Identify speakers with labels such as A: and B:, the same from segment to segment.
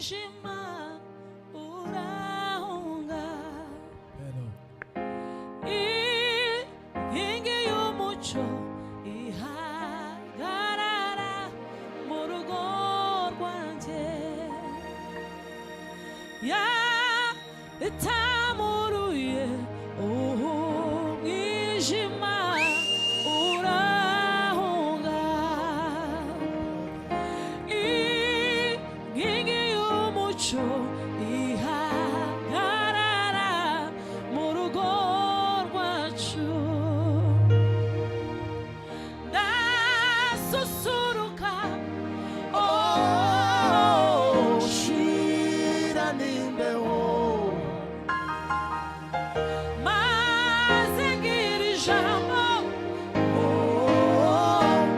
A: umwijima urahunga, inkingi y'umucyo ihagarara mu rugo rwanjye, itamuruye umwijima urahunga, inkingi y'umucyo ihagarara mu rugo rwacu, ndasusuruka
B: shira n'imbeho
A: maze ngira ijambo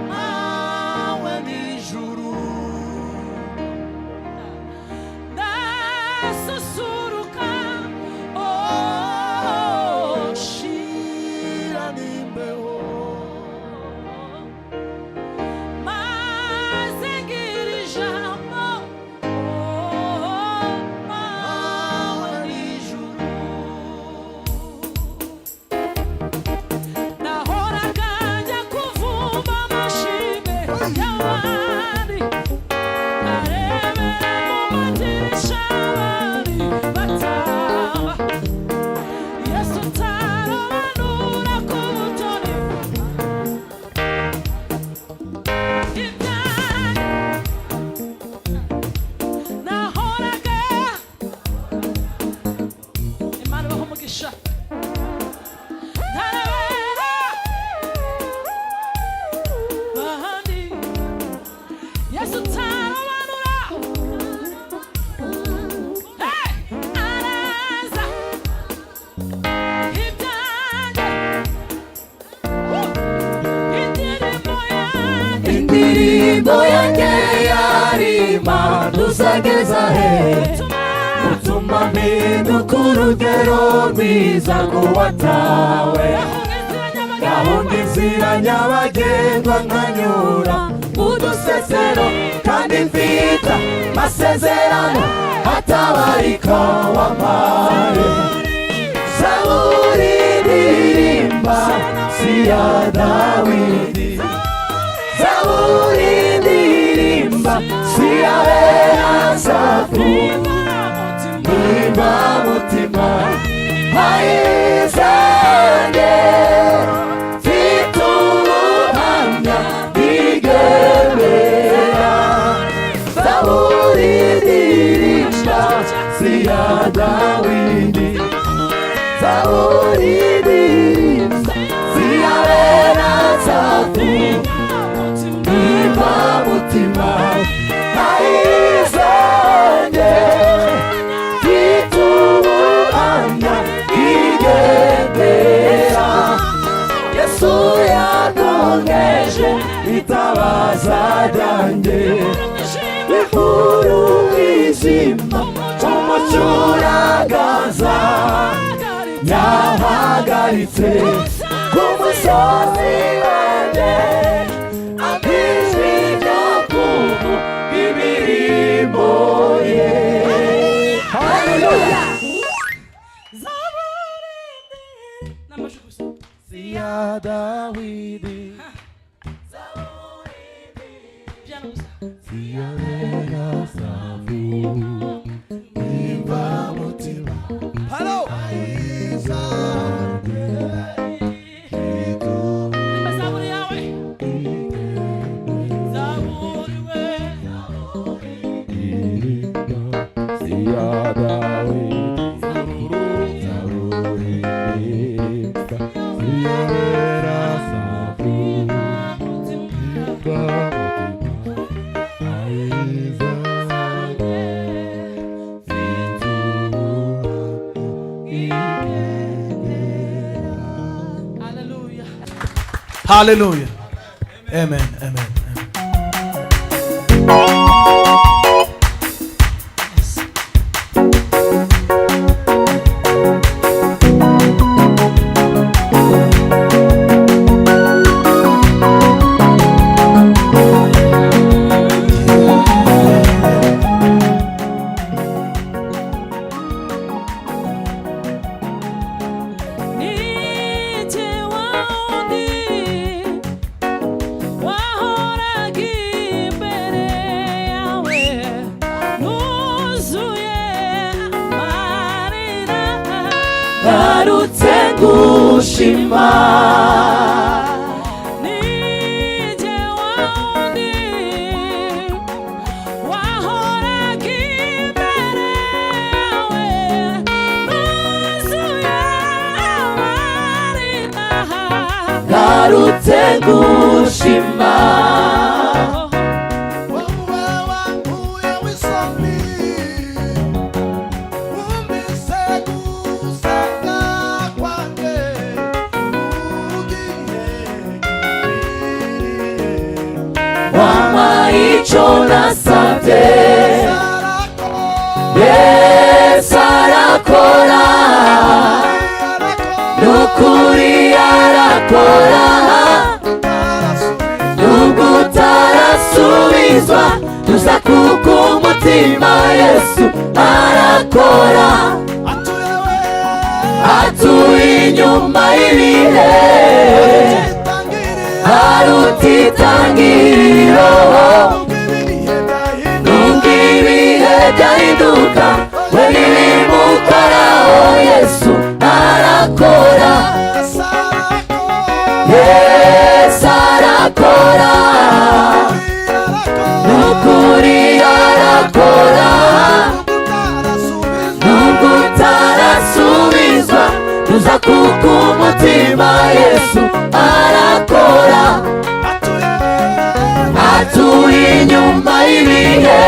B: mawe n'ijuru,
A: ndasusuruka
B: shira n'imbeho
A: maze ngira ijambo
B: mawe n'ijuru.
A: nahoraga njya kuvumba amashimwe y'abandi, arebera mu madirisha abandi bataha, Yesu utarobanura ku butoni ibyanjye, nahoraga Imana ibahe umugisha, ntarebera bahandi, Yesu utarobanura, hey, araza ibyanjye,
B: Indirimbo yanjye yarima tuzageza he, utuma mpinduka urugero rwiza rw'uwatawe, gahunda inzira nyabagendwa nkanyura udusesero, kandi mfite amasezerano atabarika wampaye. Zaburi ndirimba si ya Dawidi, Zaburi ndirimba si ya Asafu, nimba mutima ayizanye, mfite ubuhamya bwigemera. Zaburi ndirimba si ya Dawidi, Zaburi ndirimba si ya Asafu, nimba mutima ayizanye, mfite ubuhamya bwigemera. Yesu yatongeje itabaza ryanjye, bihuru umwijima umucyo uragaza, yahagaritse ku musozi wanjye amijwi ryo kumva imirimo ye. Haleluya.
A: n'amajwi gusa,
B: Si ya Dawidi,
A: piano gusa,
B: si ya Asafu, nimba mutima ayizanye,
A: nimba Zaburi yawe, Zaburi we,
B: si ya Dawidi, Zaburi ndirimba si ya Asafu, nimba mutima ayizanye, mfite
A: hallelujah.
C: Hallelujah. Amen. Amen.
D: gushima
A: nije waundi wahoraga imbere yawe nuzuye amarinaha
D: garutse gushima ico nasavye Yesuarakora nukuri arakora nubwo utarasubizwa tuza kuko umutima Yesu arakora atuye inyuma y'ibihe arutitangiriro nubwo ibihe byahinduka we ntibimukoraho Yesu arakora Yesuarakora nukuri arakora nubwo utarasubizwa tuza kuko umutima Yesu arakora atuye inyuma y'ibihe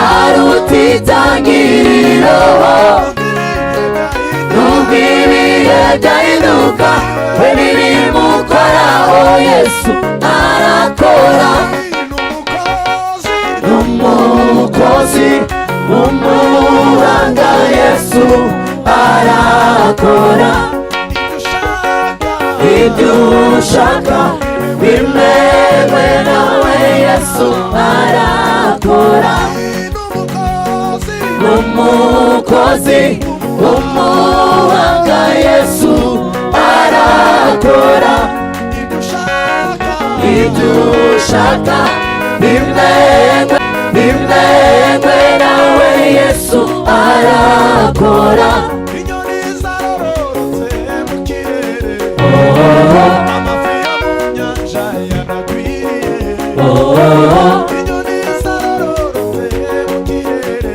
D: arutitangiriro nubwo ibihe byahinduka we ntibimukoraho Yesu arakora n'umukozi w'umuhanga Yesu arakora ibyo ushaka bimewe nawe Yesu arakora n'umukozi w'umuhanga Yesu arakora ibyo ushaka bimewe nawe Yesu arakora
B: inyoni zarorotse mu kirere amafi yo mu nyanja yaragwiriye inyoni zarorotse mu kirere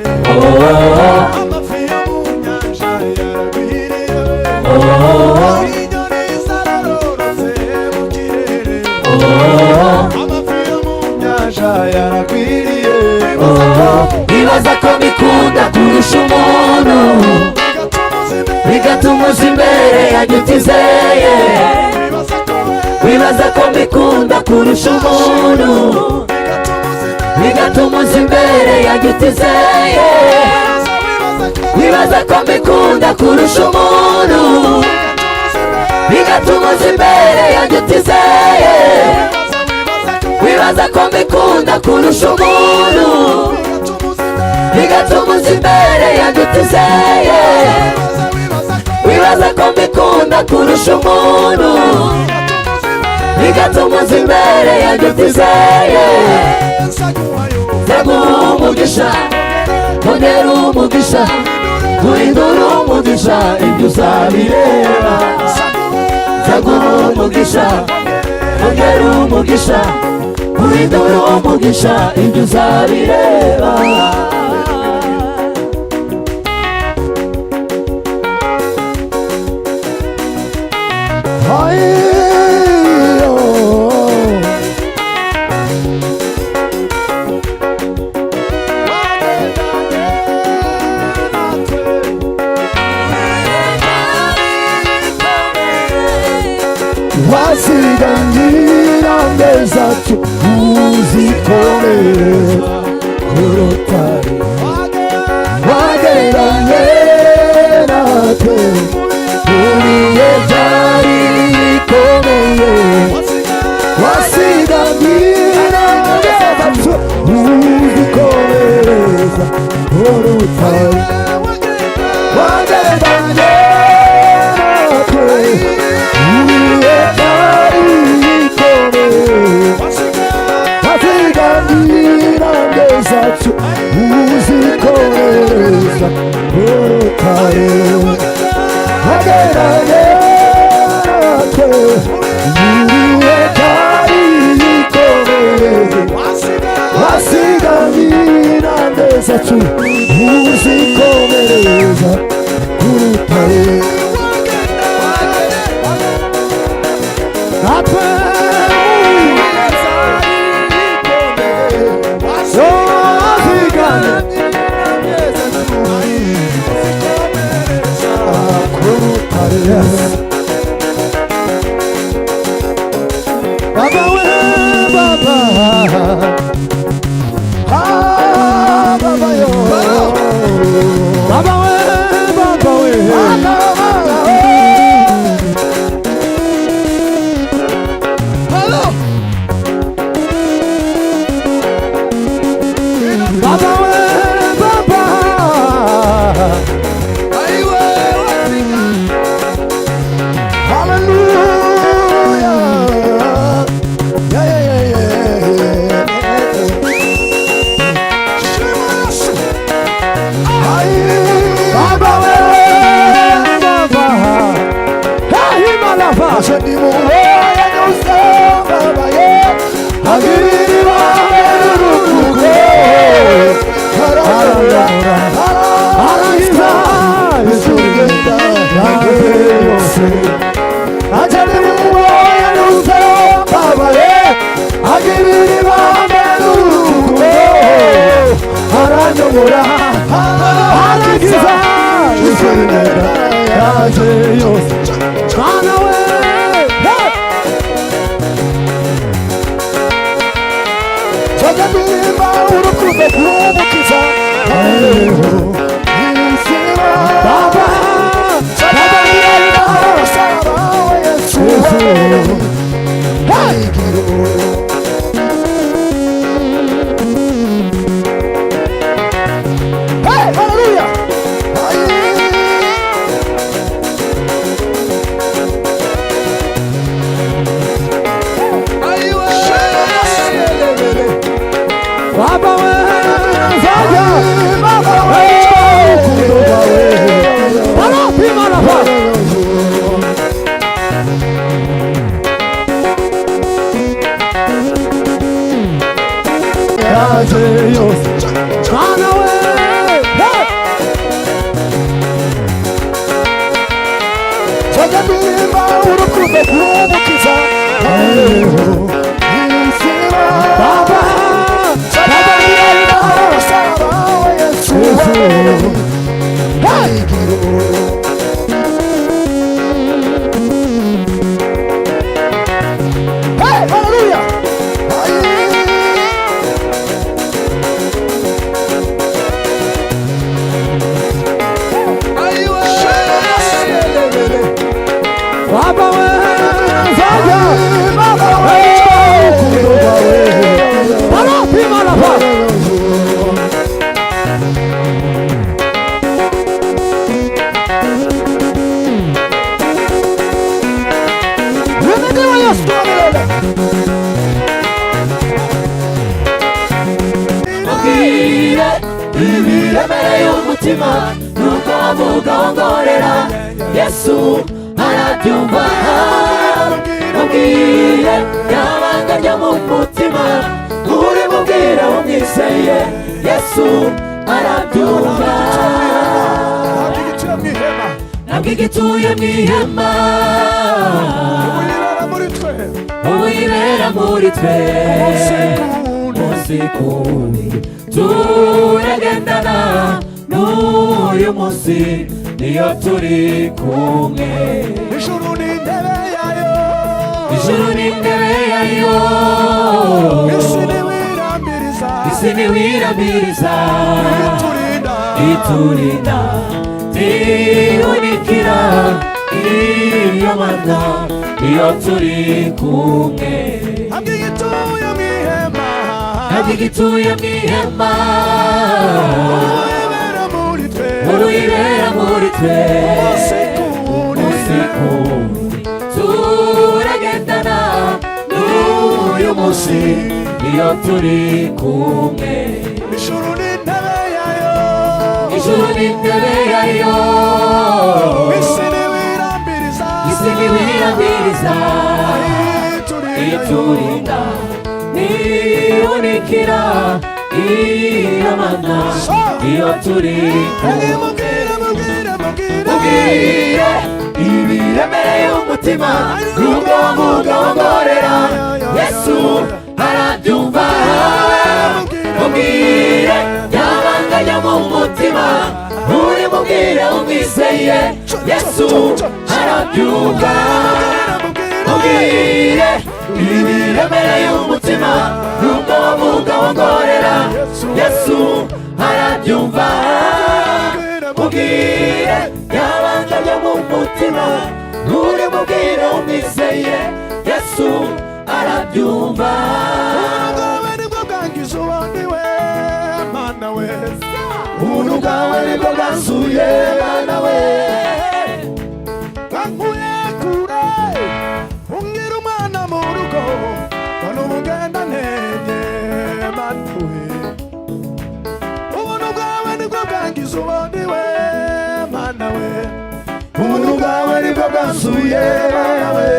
B: amafi yo mu nyanja yaragwiriye inyoni zarorotse mu kirere amafi yo mu nyanja yaragwiriye
D: bibaza ko bikunda kurusha umuntu bigatuma uza imbere yanjye utizeye wibaza ko mbikunda kurusha umuntu bigatuma uza imbere yanjye utizeye wibaza ko mbikunda kurusha umuntu bigatuma uza imbere yanjye utizeye wibaza ko mbikunda kurusha umuntu bigatuma uza imbere yanjye utizeye wibaza ko mbikunda kurusha umuntu bigatuma uza imbere yanjye utizeye zaguha umugisha ongera umugisha guhindura umugisha ibyo uzabireba zaguha umugisha ongera umugisha guhindura umugisha ibyo uzabireba
B: wasiganira mbeza tuzikorera kurutare wagereranye natwe uriye byari bikomeye wasiganira mbeza tuzikorera kurutare wagereranye natwe uriye byari bikomeye wasiganira mbeza tuzikorera kurutare zacu uzikomereza kurutare natwe Baba we Baba Baba yo Baba we Baba we Hello Baba we Baba Aiwe Hallelujah
D: Yesu arabyumva mubwire yabanga ryo mu mutima uri mubwire umwizeye Yesu arabyumva ntabwo igituye mu ihema ubu yibera muri twe umunsi kundi turagendana n'uyu munsi niyo turi kumwe ijuru n'intebe yayo isi niwirambiriza iturinda tihunikira iyo mana iyo turi kumwe ntabwo igituye mu ihema uruyibera muri twe umunsi kundi turagendana n'uyu munsi iyo turi kumwe ijuru n'intebe yayo isi Simi wirambiriza iturinda niunikira iyo mana iyo turi mubwire ibiremereye umutima nubwo mugongorera Yesu arabyumva mubwire yabanganya mu mutima uri mubwire umwizeye Yesu arabyumva mubwire ibiremereye umutima nubwo mugongorera Yesu arabyumva mubwire yabanganya mu mutima uri mubwire umwizeye Yesu arabyumva ubuntu bwawe nibwo bwansuye mana we
B: wankuye kure ungira umwana mu rugo none ubu ngenda ntege mana we ubuntu bwawe nibwo bwangiza ubundi we mana we ubuntu bwawe nibwo bwansuye mana we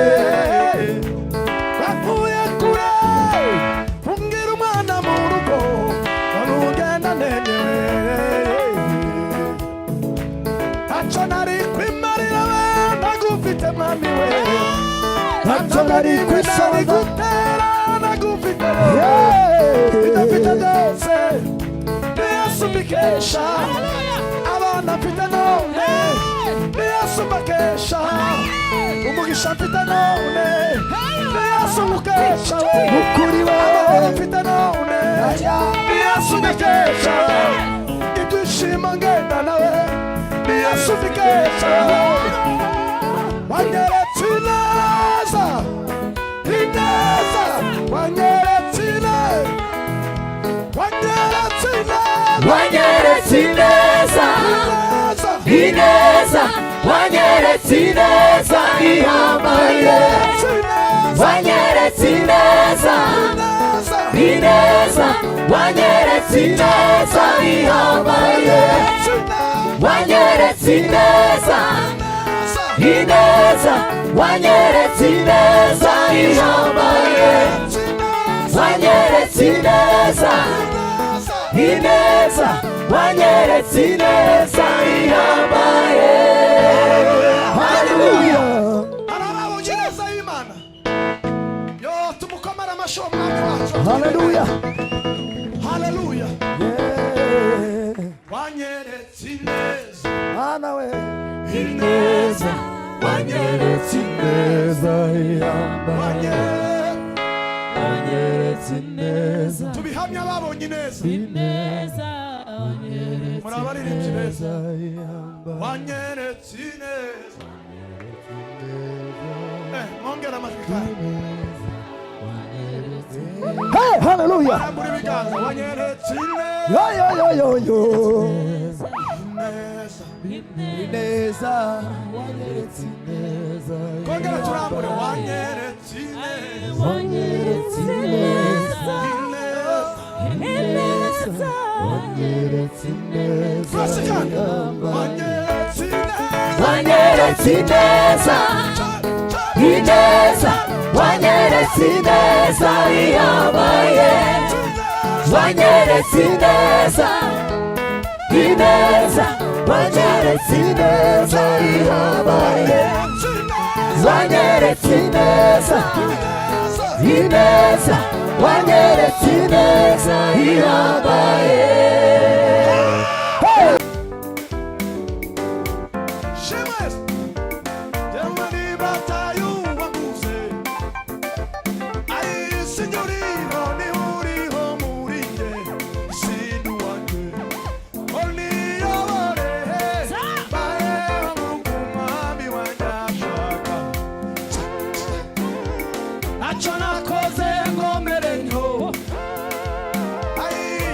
B: wankuye kure ungira umwana mu rugo none ubu ngenda ntege ntacyo nari kwimarira we ntagufite mwami we ntacyo nari kwisari gutera ntagufite idafite byose Yesu mbikesha abana mfite none Yesu mbakesha umugisha mfite none Yesu mbukesha ukuri abana mfite none Yesu mbikesha ibyishimo ngenda nawe Yesu mbikesha wanyeretse ineza ineza wanyeretse
D: ineza ineza wanyeretse ineza ihambaye wanyeretse ineza ineza wanyeretse ineza ihambaye wanyeretse ineza ineza wanyeretse ineza ihambaye wanyeretse ineza ineza wanyeretse ineza ihambaye haleluya
B: arababuje neza y'Imana yo tumukomara amasho mwami wacu haleluya haleluya wanyeretse ineza Mana we ineza wanyeretse ineza ihambaye wanyeretse ineza tubihamya babonye ineza ineza murabaririmbye ineza wanyeretse ineza mwongera amajwi hey haleluya muri biganza wanyeretse ineza yo ineza wanyeretse ineza kongera turambure wanyeretse ineza wanyeretse ineza ineza wanyeretse ineza wanyeretse ineza ineza wanyeretse ineza ihambaye wanyeretse ineza ineza wanyeretse ineza ihambaye wanyeretse ineza ineza wanyeretse ineza ihambaye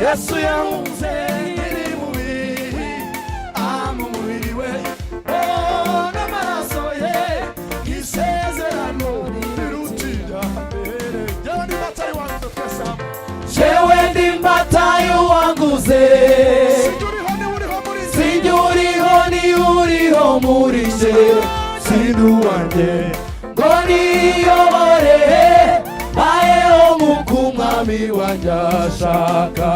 B: Yesu yankunze iri mubiri amumubiri we n'amaraso ye isezerano rirutira mbere jewe ndi mbatayo wanguze sinjye uriho ni uriho muri je sindu
D: wanjye ngo niyobore bayeho nk'uko umwami wanjye ashaka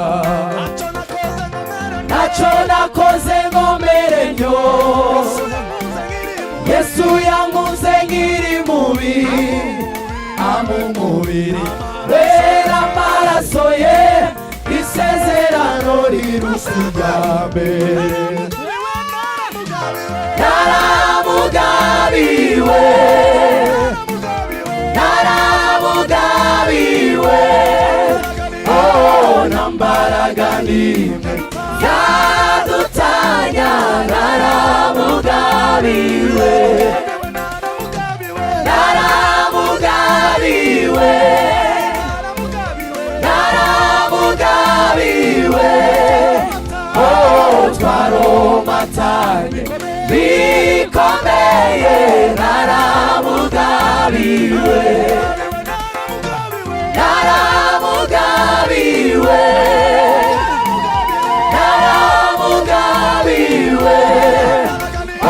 D: ntacyo nakoze ngo mere ntyo Yesu yankunze nkiri mubi amumubiri we n'amaraso ye isezerano rirusigambe naramugabiwe oh nambaraga nimwe yadutanya naramugabiwe oh twaromatanye bikomeye naramugabiwe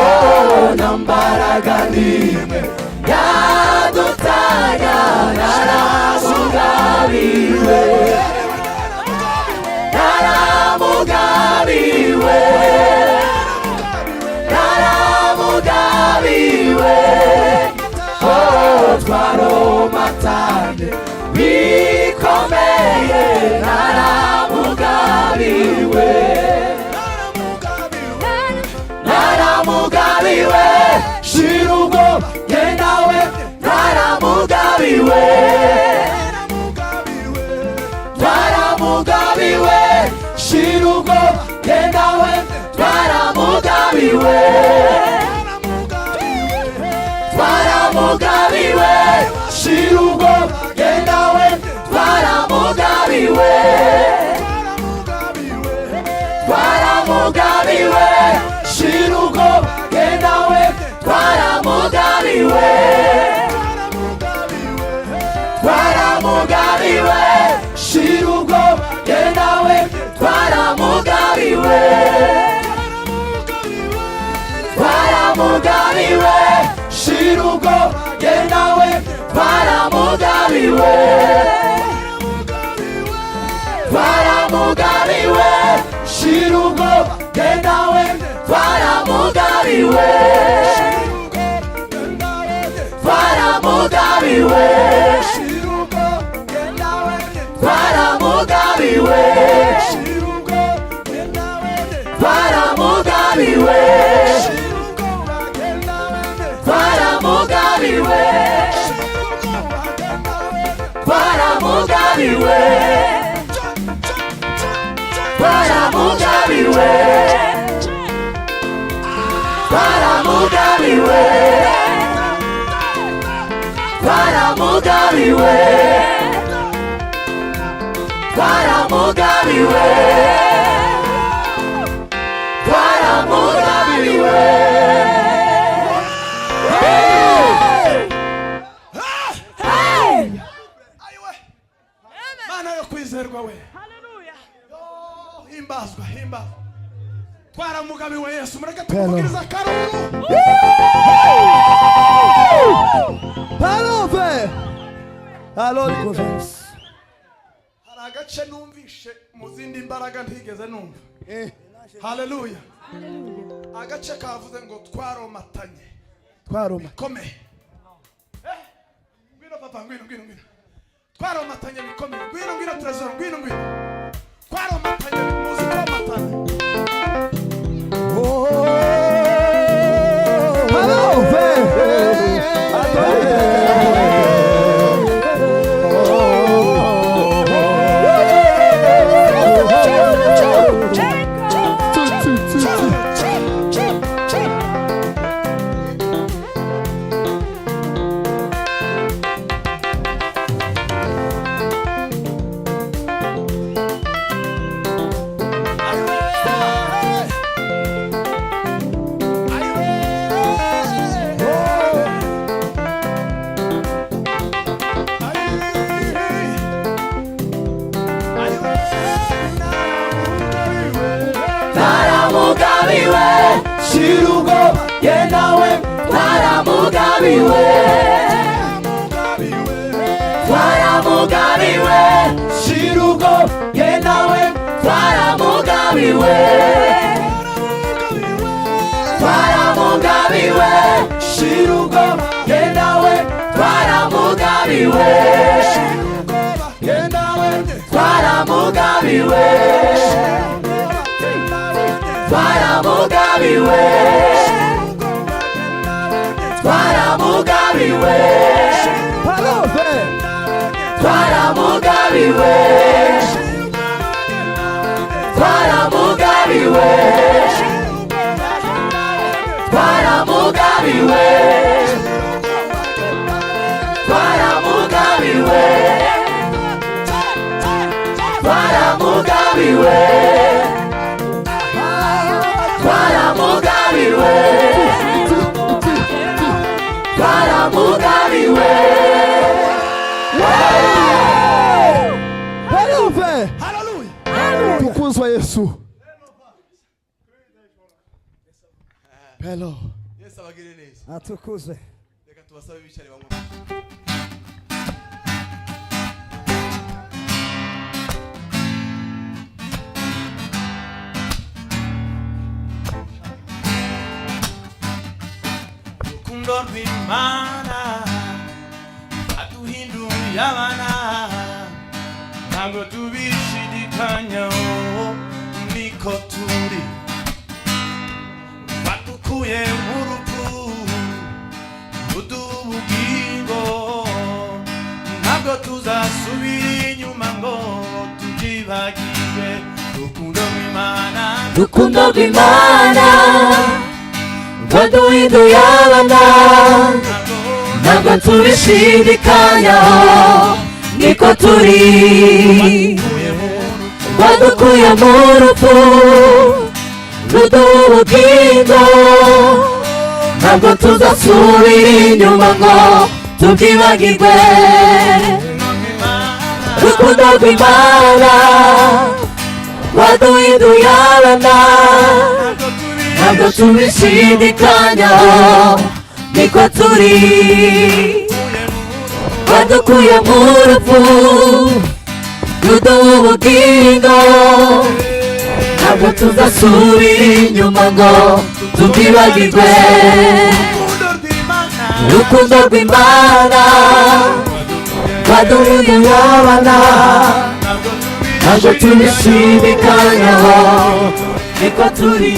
D: oh nambaraga nimwe yadutanya naramugabiwe oh twaromatanye bikomeye naramugabiwe shira ubwo gendawe naramugabiwe shira ubwo gendawe twaramugabiwe shira ubwo gendawe twaramugabiwe shira ubwo gendawe twaramugabiwe shira ubwo gendawe twaramugabiwe shira ubwo gendawe twaramugabiwe shira ubwo gendawe twaramugabiwe
B: Mana yo kwizerwa we himbazwa twaramugabiwe Yesu mureke tumugiriza karuru hari agace numvishe mu zindi mbaraga ntigeze numva haleluya agace kavuze ngo twaromatanye bikomeye ngwino papa ngwino twaromatanye bikomeye ngwino trezor ngwino twaromatanye muzi twaromatanye Shirugo yenawe twaramugabiwe
D: twaramugabiwe twaramugabiwe shirugo yenawe twaramugabiwe twaramugabiwe shirugo yenawe twaramugabiwe twaramugabiwe twaramugabiwe twaramugabiwe twaramugabiwe twaramugabiwe twaramugabiwe twaramugabiwe twaramugabiwe twaramugabiwe twaramugabiwe
B: Hallelujah. Tukuzwa Yesu. Hello.
C: Yesu abagire neza.
B: Atukuzwe.
C: Reka tubasabe bicare bamwe. Rukundo rw'Imana aduhinduye abana ntabwo tubishidikanyaho niko turi badukuye mu rupfu ruduha ubugingo ntabwo tuzasubira inyuma ngo tubyibagirwe rukundo rw'Imana
D: rukundo rw'Imana waduhinduye abana ntabwo tubishidikanyaho niko turi wadukuye mu rupfu ruduha ubugingo ntabwo tuzasubira inyuma ngo tubyibagirwe rukundo rw'Imana waduhinduye abana ntabwo tubishidikanyaho niko turi wadukuye mu rupfu ruduha ubugingo ntabwo tuzasubira inyuma ngo tubyibagirwe rukundo rw'Imana waduhinduye abana ntabwo tubishidikanyaho niko turi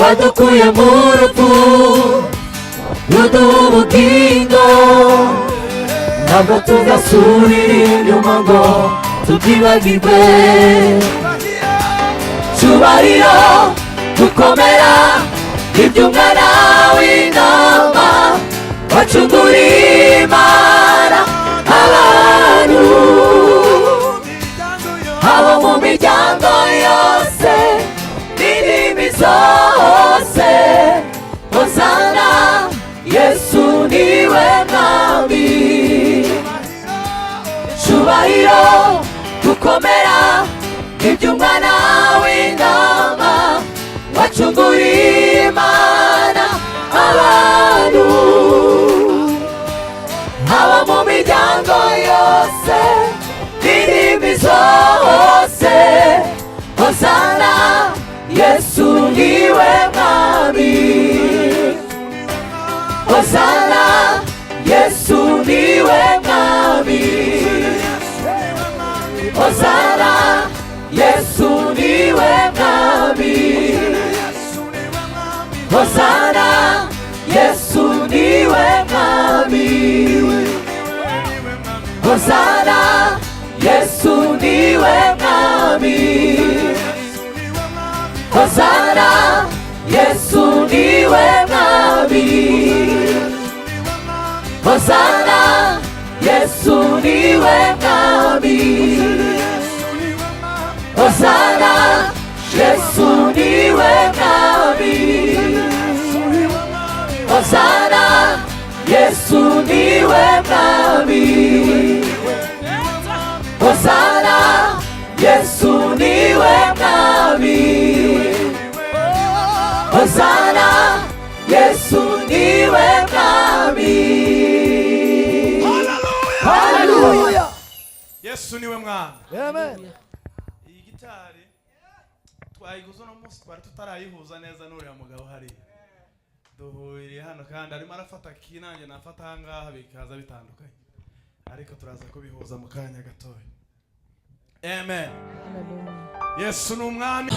D: wadukuye mu rupfu ruduha ubugingo ntabwo tuzasubira inyuma ngo tubyibagirwe cyubahiro gukomera iby'umwana w'intama wacunguriye Imana abantu abo mu miryango yose n'indimi zose hosana Yesu niwe mwami cyubahiro gukomera iby'umwana w'intama wacunguriye Imana abantu abo mu miryango yose n'indimi zose hosana Yesu niwe mwami hosana Yesu niwe mwami hosana Yesu niwe mwami hosana Yesu niwe mwami hosana Yesu niwe mwami hosana Yesu niwe mwami hosana Yesu niwe mwami hosana Yesu niwe mwami hosana Yesu niwe mwami hosana Yesu niwe mwami hosana Yesu
C: Yesu niwe mwana.
B: Amen.
C: Iyi gitari twayiguze no munsi twari tutarayihuza neza n'uriya mugabo hari. Duhuye hano kandi arimo arafata kinange nafata hangaha bikaza bitandukanye. Ariko turaza kubihuza mu kanya gatoya. Amen. Yesu n'umwami.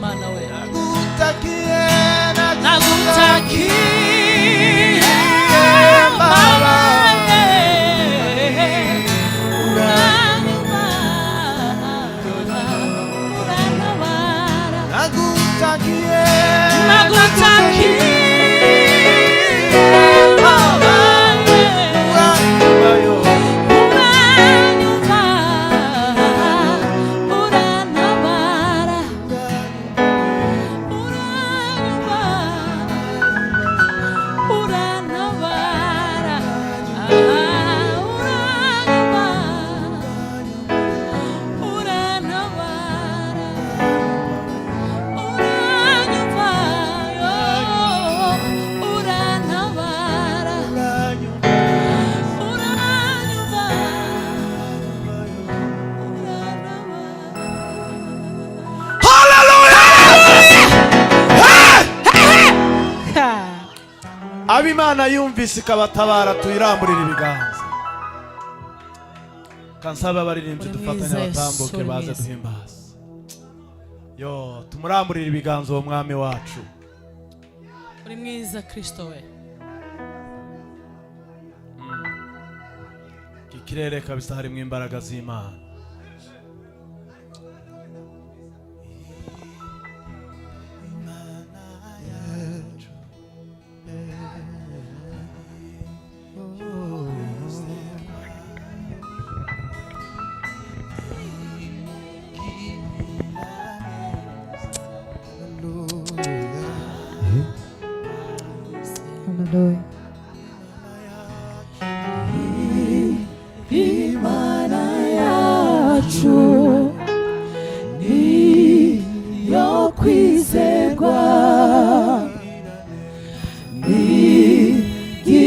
A: Mana we
C: Nagutakiye
A: Baba
C: Abimana yumvise ikabatabara tuyiramburira ibiganza. Kansaba abaririmbyi dufatanya batambuke baze duhimbaza. Yo tumuramburira ibiganza uwo mwami wacu.
A: uri mwiza Kristo we.
C: Ikirere kabisa harimo imbaraga z'Imana.
D: Hallelujah. Imana yacu ni yo kwizerwa,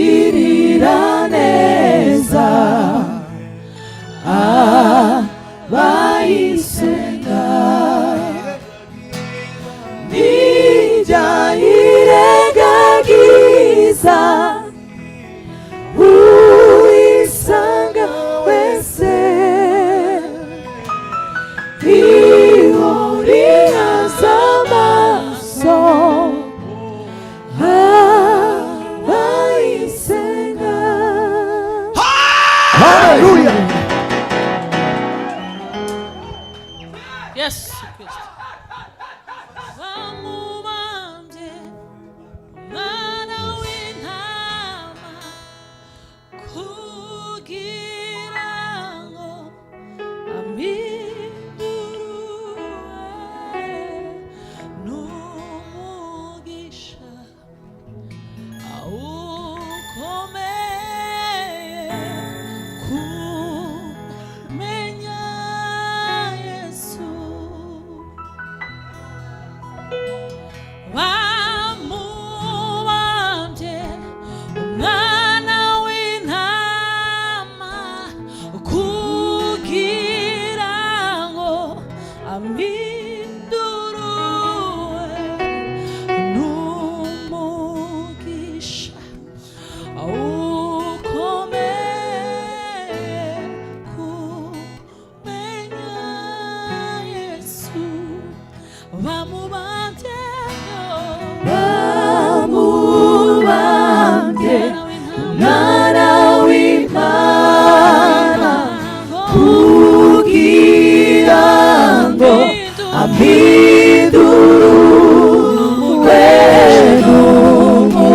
D: igirira neza abayisenga, nijya iregagiza uisanga wese, ihuriza amaso abayisenga.
B: Hallelujah.
A: Yes Kristo. Bamubambye umwana w'intama kugira ngo amidurwe n'umugisha awukomeye kumenya Yesu. Bamubambye umwana w'intama kugira ngo amidurwe n'umugisha awukomeye kumenya Yesu. Bamubambye
D: umwana w'Imana kugira ngo amidurwe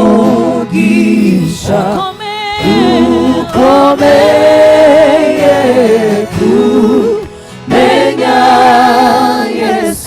D: n'umugisha ukomeye kumenya Yesu.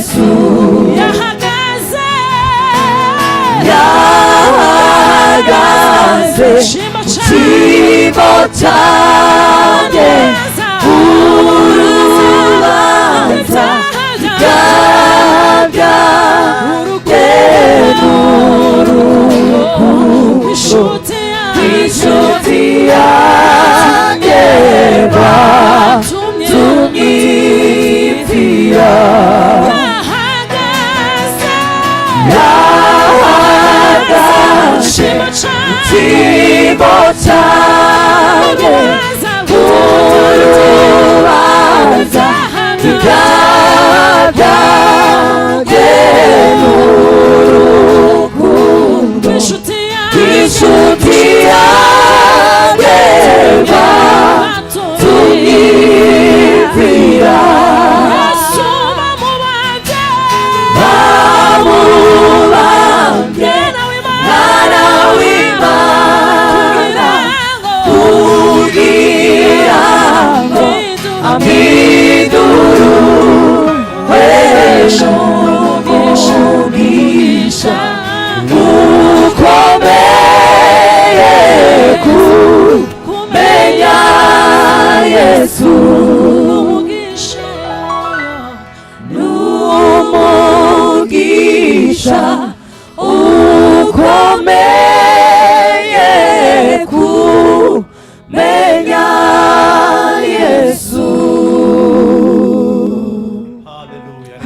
D: Yesu
A: yahagaze
D: Chimbo chanje urubanza gabya urukundo inshuti yanjye batumyipfira Chimbo chanje urubanza gabya urukundo inshuti yanjye batumyipfira umugisha ukomeye kumenya Yesu n'umugisha ukomeye kumenya Yesu.
C: Hallelujah.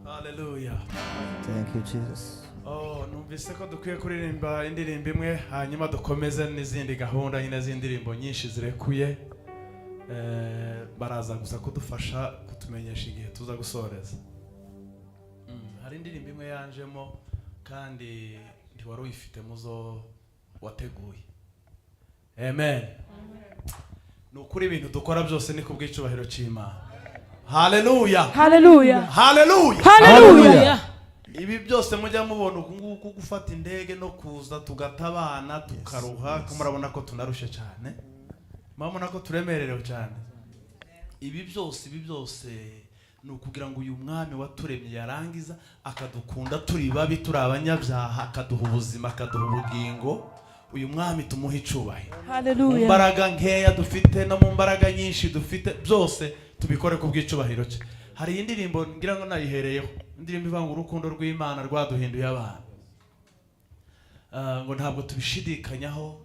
C: Hallelujah.
B: Thank you, Jesus.
C: Numvise ko dukwiye kuririmba indirimbo imwe hanyuma dukomeze n'izindi gahunda nyine z'indirimbo nyinshi zirekuye baraza gusa kudufasha kutumenyesha igihe tuza gusoreza. Hari indirimbo imwe yanjemo kandi ntiwari uyifite muzo wateguye. Amen. Nukuri ibintu dukora byose ni kubw'icubahiro cy'Imana. Hallelujah.
A: Hallelujah.
C: Hallelujah.
A: Hallelujah.
C: Ibi byose mujya mubona ukunguku gufata indege no kuza tugatabana tukaruha kumurabona ko tunarushe cyane. Murabona ko turemererewe cyane. Ibi byose ni ukugira ngo uyu mwami waturemye yarangiza akadukunda turi babi turi abanyabyaha akaduha ubuzima akaduha ubugingo. Uyu mwami tumuha icubahiro.
A: Hallelujah.
C: Mbaraga nkeya dufite no mu mbaraga nyinshi dufite byose tubikore ku bw'icubahiro cye. Hari indirimbo ngira ngo nayihereyeho indirimbo ivanga urukundo rw'Imana rwaduhinduye abana ngo ntabwo tubishidikanyaho